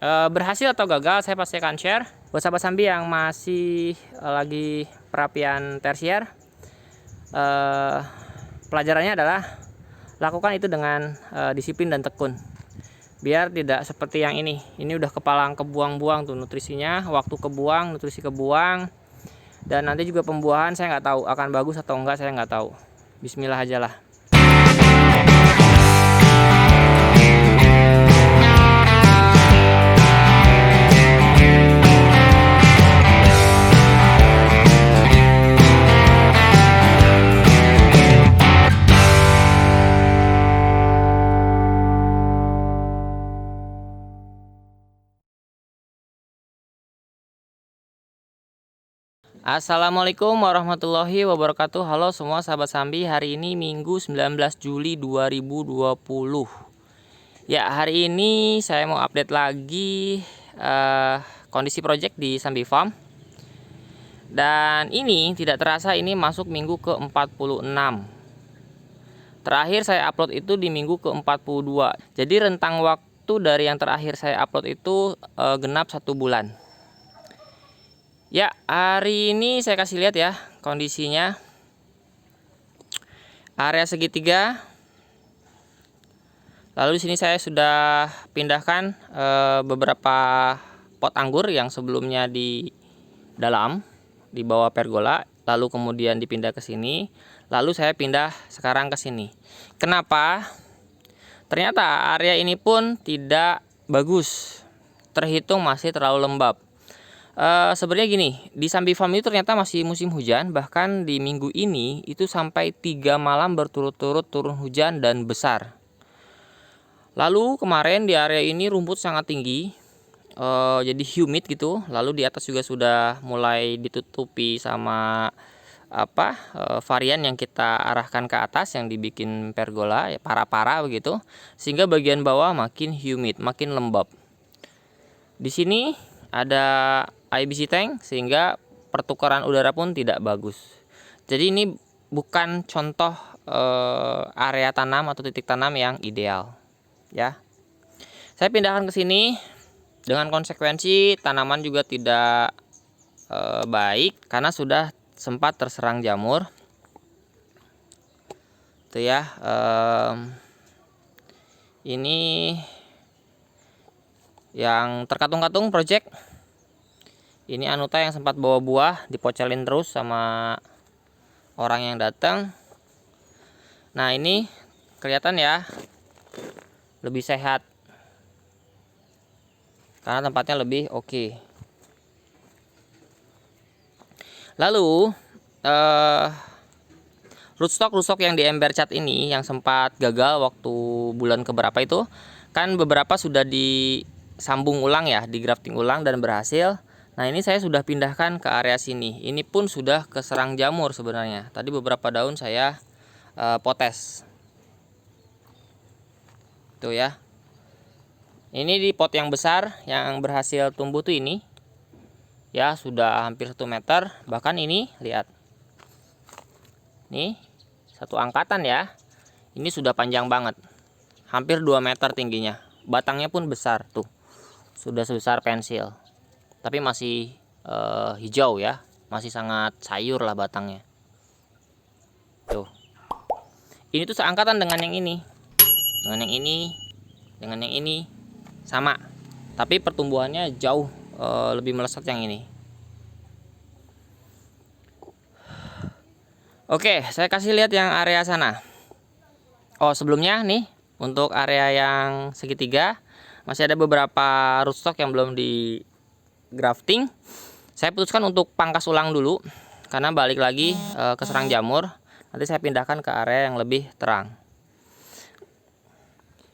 Berhasil atau gagal saya pasti akan share. Buat sahabat Sambi yang masih lagi perapian tersier, pelajarannya adalah lakukan itu dengan disiplin dan tekun, biar tidak seperti yang ini udah kepalang kebuang-buang tuh nutrisinya, waktu kebuang, nutrisi kebuang, dan nanti juga pembuahan saya nggak tahu akan bagus atau enggak, saya nggak tahu. Bismillah aja lah. Assalamualaikum warahmatullahi wabarakatuh. Halo semua sahabat Sambi, hari ini Minggu 19 Juli 2020. Ya, hari ini saya mau update lagi kondisi project di Sambi Farm. Dan ini tidak terasa ini masuk minggu ke-46. Terakhir saya upload itu di minggu ke-42. Jadi rentang waktu dari yang terakhir saya upload itu genap 1 bulan. Ya, hari ini saya kasih lihat ya kondisinya. Area segitiga. Lalu di sini saya sudah pindahkan beberapa pot anggur yang sebelumnya di dalam di bawah pergola, lalu kemudian dipindah ke sini, lalu saya pindah sekarang ke sini. Kenapa? Ternyata area ini pun tidak bagus. Terhitung masih terlalu lembab. Sebenarnya gini, di Sambi Farm itu ternyata masih musim hujan. Bahkan di minggu ini itu sampai 3 malam berturut-turut turun hujan dan besar. Lalu kemarin di area ini rumput sangat tinggi, jadi humid gitu. Lalu di atas juga sudah mulai ditutupi sama varian yang kita arahkan ke atas, yang dibikin pergola ya, para-para begitu, sehingga bagian bawah makin humid, makin lembab. Di sini ada IBC tank sehingga pertukaran udara pun tidak bagus. Jadi ini bukan contoh area tanam atau titik tanam yang ideal ya. Saya pindahkan ke sini dengan konsekuensi tanaman juga tidak baik karena sudah sempat terserang jamur. Itu ya. Ini yang terkatung-katung project. Ini anuta yang sempat bawa buah, dipocelin terus sama orang yang datang. Nah, ini kelihatan ya lebih sehat karena tempatnya lebih oke. Lalu rootstock yang di ember cat ini yang sempat gagal waktu bulan keberapa itu, kan beberapa sudah disambung ulang ya, di grafting ulang dan berhasil. Nah, ini saya sudah pindahkan ke area sini. Ini pun sudah keserang jamur sebenarnya. Tadi beberapa daun saya potes. Tuh ya. Ini di pot yang besar yang berhasil tumbuh tuh ini. Ya, sudah hampir 1 meter. Bahkan ini lihat. Nih, satu angkatan ya. Ini sudah panjang banget. Hampir 2 meter tingginya. Batangnya pun besar tuh. Sudah sebesar pensil. Tapi masih hijau ya, masih sangat sayur lah batangnya. Tuh, ini tuh seangkatan dengan yang ini, dengan yang ini, dengan yang ini sama, tapi pertumbuhannya jauh lebih melesat yang ini. Oke, saya kasih lihat yang area sana. Oh, sebelumnya nih untuk area yang segitiga masih ada beberapa rootstock yang belum di grafting. Saya putuskan untuk pangkas ulang dulu karena balik lagi keserang jamur. Nanti saya pindahkan ke area yang lebih terang.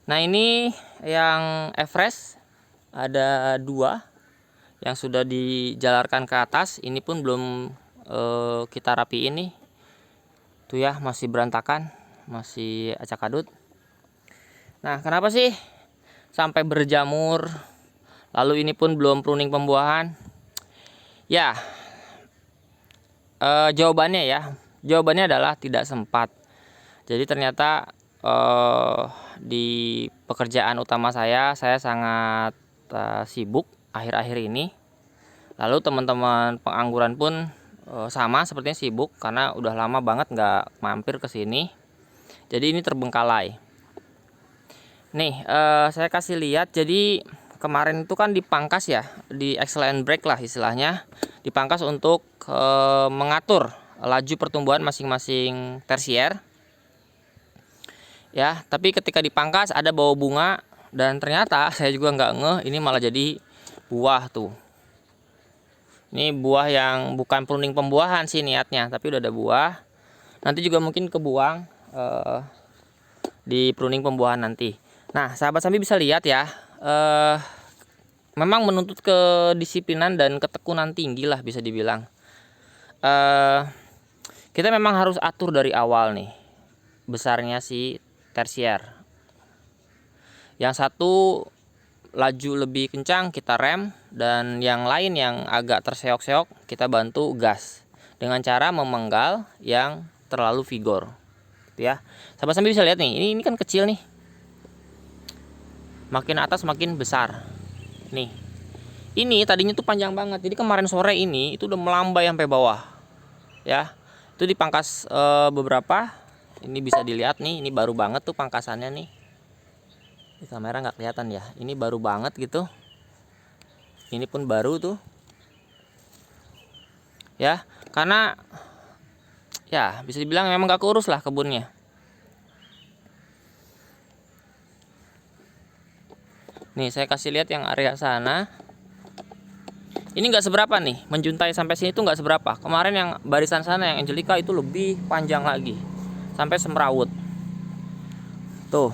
Nah, ini yang fresh ada 2 yang sudah dijalarkan ke atas. Ini pun belum kita rapiin nih. Tuh ya, masih berantakan, masih acak-adut. Nah, kenapa sih sampai berjamur? Lalu ini pun belum pruning pembuahan. Ya, jawabannya adalah tidak sempat. Jadi ternyata di pekerjaan utama saya sangat kita sibuk akhir-akhir ini. Lalu teman-teman pengangguran pun sama sepertinya sibuk karena udah lama banget nggak mampir ke sini. Jadi ini terbengkalai. Nih, saya kasih lihat. Jadi kemarin itu kan dipangkas ya, di excellent break lah istilahnya, dipangkas untuk mengatur laju pertumbuhan masing-masing tersier. Ya, tapi ketika dipangkas ada bawa bunga dan ternyata saya juga nggak ngeh ini malah jadi buah tuh. Ini buah yang bukan pruning pembuahan sih niatnya, tapi udah ada buah. Nanti juga mungkin kebuang di pruning pembuahan nanti. Nah, sahabat sambi bisa lihat ya, memang menuntut kedisiplinan dan ketekunan tinggi lah bisa dibilang. Kita memang harus atur dari awal nih besarnya si tersier. Yang satu laju lebih kencang kita rem, dan yang lain yang agak terseok-seok kita bantu gas dengan cara memenggal yang terlalu vigor, gitu ya. Sahabat sambil bisa lihat nih, ini kan kecil nih, makin atas makin besar. Nih, ini tadinya tuh panjang banget, jadi kemarin sore ini itu udah melambai sampai bawah, ya. Itu dipangkas beberapa. Ini bisa dilihat nih, ini baru banget tuh pangkasannya nih. Di kamera nggak kelihatan ya, ini baru banget gitu. Ini pun baru tuh, ya, karena ya bisa dibilang memang nggak keurus lah kebunnya. Nih saya kasih lihat yang area sana. Ini nggak seberapa nih, menjuntai sampai sini tuh nggak seberapa. Kemarin yang barisan sana yang Angelica itu lebih panjang lagi, sampai semrawut. Tuh.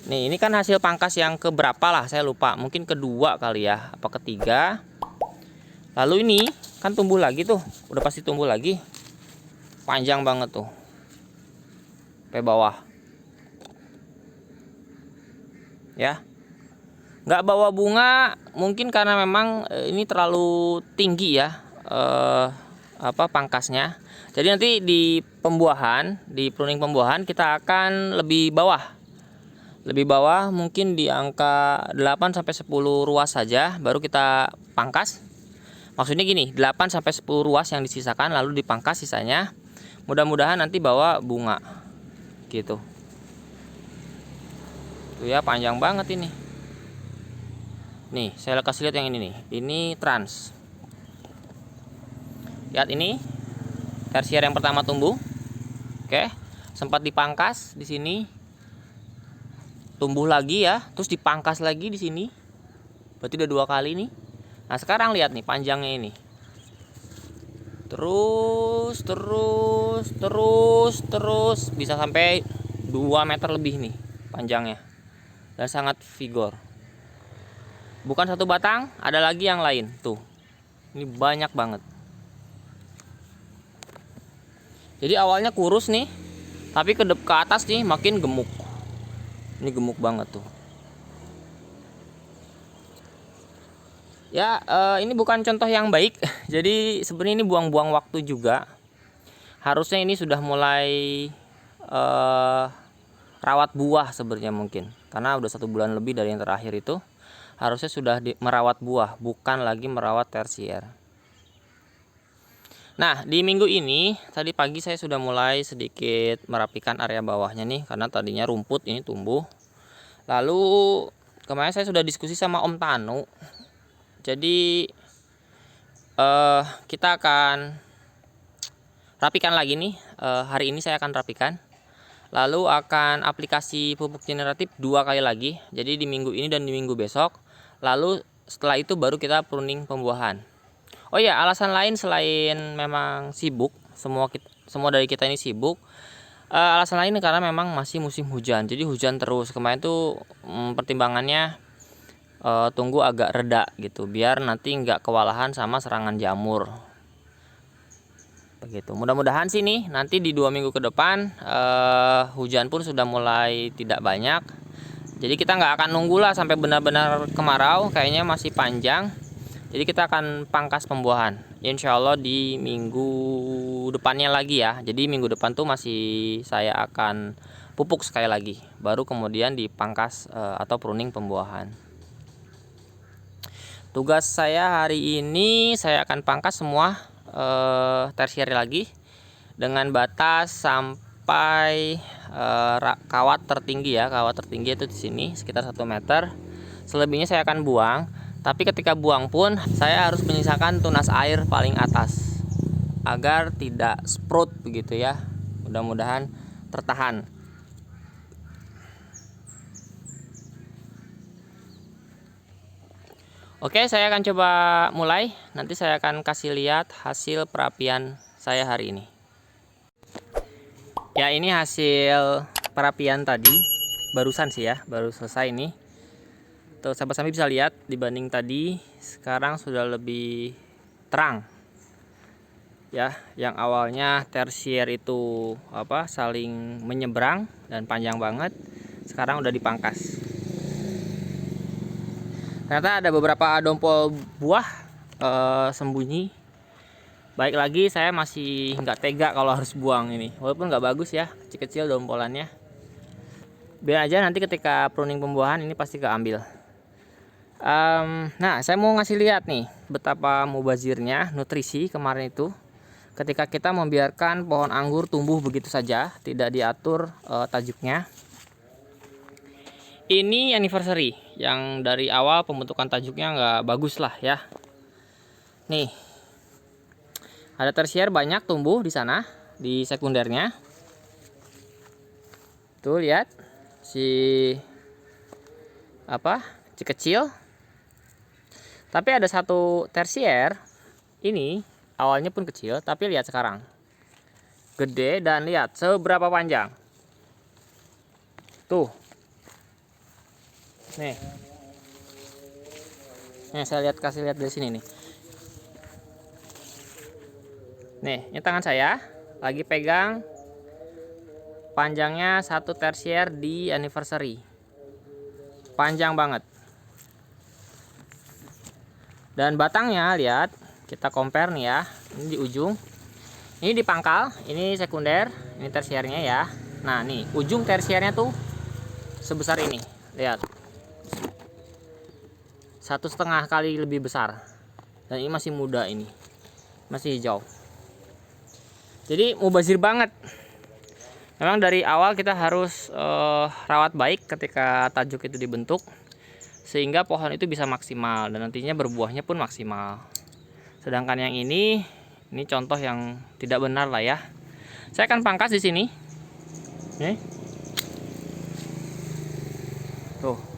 Nih, ini kan hasil pangkas yang keberapa lah, saya lupa. Mungkin kedua kali ya, apa ketiga. Lalu ini kan tumbuh lagi tuh, udah pasti tumbuh lagi. Panjang banget tuh. Sampai bawah. Ya. Nggak bawa bunga, mungkin karena memang ini terlalu tinggi ya. Pangkasnya. Jadi nanti di pembuahan, di pruning pembuahan kita akan lebih bawah. Lebih bawah mungkin di angka 8 sampai 10 ruas saja baru kita pangkas. Maksudnya gini, 8 sampai 10 ruas yang disisakan lalu dipangkas sisanya. Mudah-mudahan nanti bawa bunga. Gitu. Tuh ya, panjang banget ini. Nih, saya kasih lihat yang ini nih. Ini trans. Lihat ini. Tersier yang pertama tumbuh. Oke. Sempat dipangkas di sini. Tumbuh lagi ya, terus dipangkas lagi di sini. Berarti udah 2 kali nih. Nah, sekarang lihat nih panjangnya ini. Terus bisa sampai 2 meter lebih nih panjangnya. Dan sangat vigor. Bukan satu batang, ada lagi yang lain. Tuh. Ini banyak banget. Jadi awalnya kurus nih, tapi ke atas nih makin gemuk. Ini gemuk banget tuh. Ya, ini bukan contoh yang baik. Jadi sebenarnya ini buang-buang waktu juga. Harusnya ini sudah mulai rawat buah sebenarnya mungkin. Karena udah 1 bulan lebih dari yang terakhir itu. Harusnya sudah merawat buah, bukan lagi merawat tersier. Nah, di minggu ini tadi pagi saya sudah mulai sedikit merapikan area bawahnya nih, karena tadinya rumput ini tumbuh. Lalu kemarin saya sudah diskusi sama Om Tanu. Jadi kita akan rapikan lagi nih. Hari ini saya akan rapikan. Lalu akan aplikasi pupuk generatif 2 kali lagi. Jadi di minggu ini dan di minggu besok. Lalu setelah itu baru kita pruning pembuahan. Oh ya, alasan lain selain memang sibuk, semua dari kita ini sibuk. Alasan lain karena memang masih musim hujan, jadi hujan terus. Kemarin tuh pertimbangannya tunggu agak reda gitu, biar nanti nggak kewalahan sama serangan jamur. Begitu. Mudah-mudahan sih nih nanti di 2 minggu ke depan hujan pun sudah mulai tidak banyak. Jadi kita nggak akan nunggu lah sampai benar-benar kemarau, kayaknya masih panjang. Jadi kita akan pangkas pembuahan. Insya Allah di minggu depannya lagi ya. Jadi minggu depan tuh masih saya akan pupuk sekali lagi. Baru kemudian dipangkas atau pruning pembuahan. Tugas saya hari ini saya akan pangkas semua tersier lagi dengan batas sampai kawat tertinggi ya. Kawat tertinggi itu di sini sekitar 1 meter. Selebihnya saya akan buang. Tapi ketika buang pun saya harus menyisakan tunas air paling atas agar tidak sprout begitu ya. Mudah-mudahan tertahan. Oke, saya akan coba mulai. Nanti saya akan kasih lihat hasil perapian saya hari ini. Ya, ini hasil perapian tadi. Barusan sih ya, baru selesai ini. Tuh, sahabat-sahabat bisa lihat dibanding tadi, sekarang sudah lebih terang. Ya, yang awalnya tersier itu saling menyeberang dan panjang banget, sekarang udah dipangkas. Ternyata ada beberapa dompol buah sembunyi. Baik lagi saya masih nggak tega kalau harus buang ini, walaupun nggak bagus ya, kecil-kecil dompolannya. Biar aja nanti ketika pruning pembuahan ini pasti keambil. Nah, saya mau ngasih lihat nih betapa mubazirnya nutrisi kemarin itu. Ketika kita membiarkan pohon anggur tumbuh begitu saja, tidak diatur tajuknya. Ini anniversary yang dari awal pembentukan tajuknya nggak bagus lah ya. Nih, ada tersier banyak tumbuh di sana, di sekundernya. Tuh lihat si kecil. Tapi ada satu tersier ini awalnya pun kecil, tapi lihat sekarang gede dan lihat seberapa panjang. Tuh. Nih, saya kasih lihat dari sini nih. Nih, ini tangan saya lagi pegang panjangnya satu tersier di anniversary. Panjang banget. Dan batangnya lihat, kita compare nih ya. Ini di ujung. Ini di pangkal, ini sekunder, ini tersiernya ya. Nah, nih, ujung tersiernya tuh sebesar ini. Lihat. 1,5 kali lebih besar. Dan ini masih muda ini. Masih hijau. Jadi mubazir banget. Memang dari awal kita harus rawat baik ketika tajuk itu dibentuk, sehingga pohon itu bisa maksimal dan nantinya berbuahnya pun maksimal. Sedangkan yang ini contoh yang tidak benar lah ya. Saya akan pangkas di sini. Nih. Tuh.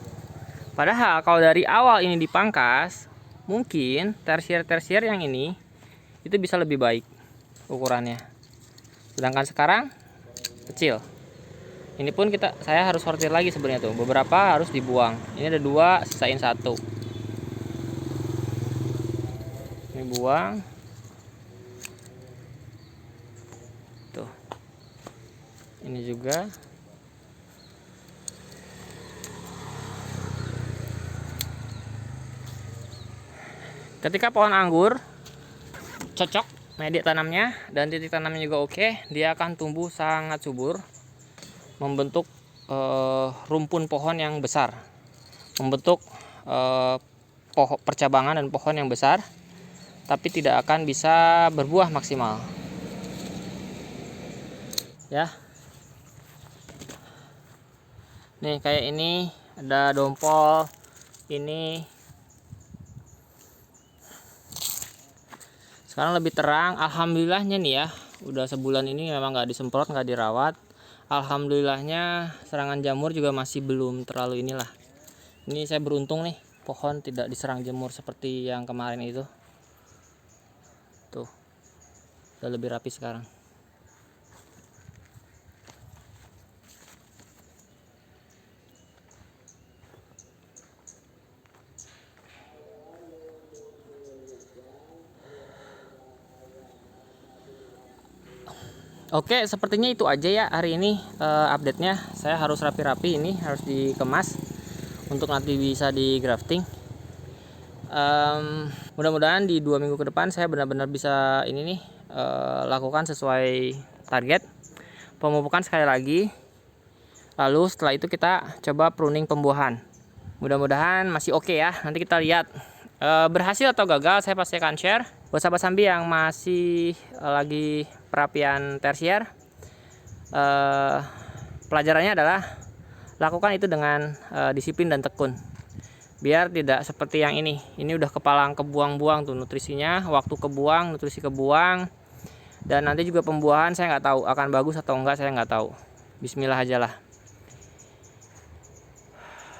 Padahal kalau dari awal ini dipangkas, mungkin tersier-tersier yang ini itu bisa lebih baik ukurannya. Sedangkan sekarang kecil. Ini pun saya harus sortir lagi sebenarnya tuh. Beberapa harus dibuang. Ini ada 2, sisain 1. Ini buang. Tuh. Ini juga. Ketika pohon anggur cocok media tanamnya dan titik tanamnya juga oke, dia akan tumbuh sangat subur, membentuk rumpun pohon yang besar, membentuk percabangan dan pohon yang besar, tapi tidak akan bisa berbuah maksimal ya. Nih kayak ini ada dompol ini sekarang lebih terang, alhamdulillahnya nih ya. Udah sebulan ini memang nggak disemprot, nggak dirawat. Alhamdulillahnya serangan jamur juga masih belum terlalu inilah. Ini saya beruntung nih, pohon tidak diserang jamur seperti yang kemarin itu. Tuh, udah lebih rapi sekarang. Oke, sepertinya itu aja ya hari ini update-nya. Saya harus rapi-rapi ini, harus dikemas untuk nanti bisa di grafting. Mudah-mudahan di 2 minggu ke depan saya benar-benar bisa ini nih lakukan sesuai target. Pemupukan sekali lagi. Lalu setelah itu kita coba pruning pembuahan. Mudah-mudahan masih oke ya. Nanti kita lihat berhasil atau gagal saya pasti akan share. Buat sahabat sambi yang masih lagi perapian tersier, pelajarannya adalah lakukan itu dengan disiplin dan tekun, biar tidak seperti yang ini udah kepalang kebuang-buang tuh nutrisinya, waktu kebuang, nutrisi kebuang, dan nanti juga pembuahan saya nggak tahu akan bagus atau enggak, saya nggak tahu. Bismillah aja lah.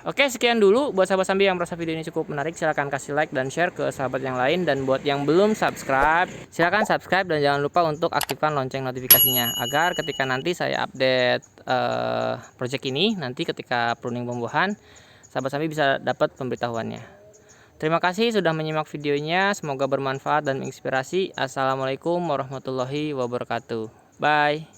Oke, sekian dulu buat sahabat sambi yang merasa video ini cukup menarik, silahkan kasih like dan share ke sahabat yang lain. Dan buat yang belum subscribe, silahkan subscribe dan jangan lupa untuk aktifkan lonceng notifikasinya, agar ketika nanti saya update project ini, nanti ketika pruning pembuahan, sahabat sambi bisa dapat pemberitahuannya. Terima kasih sudah menyimak videonya, semoga bermanfaat dan menginspirasi. Assalamualaikum warahmatullahi wabarakatuh. Bye.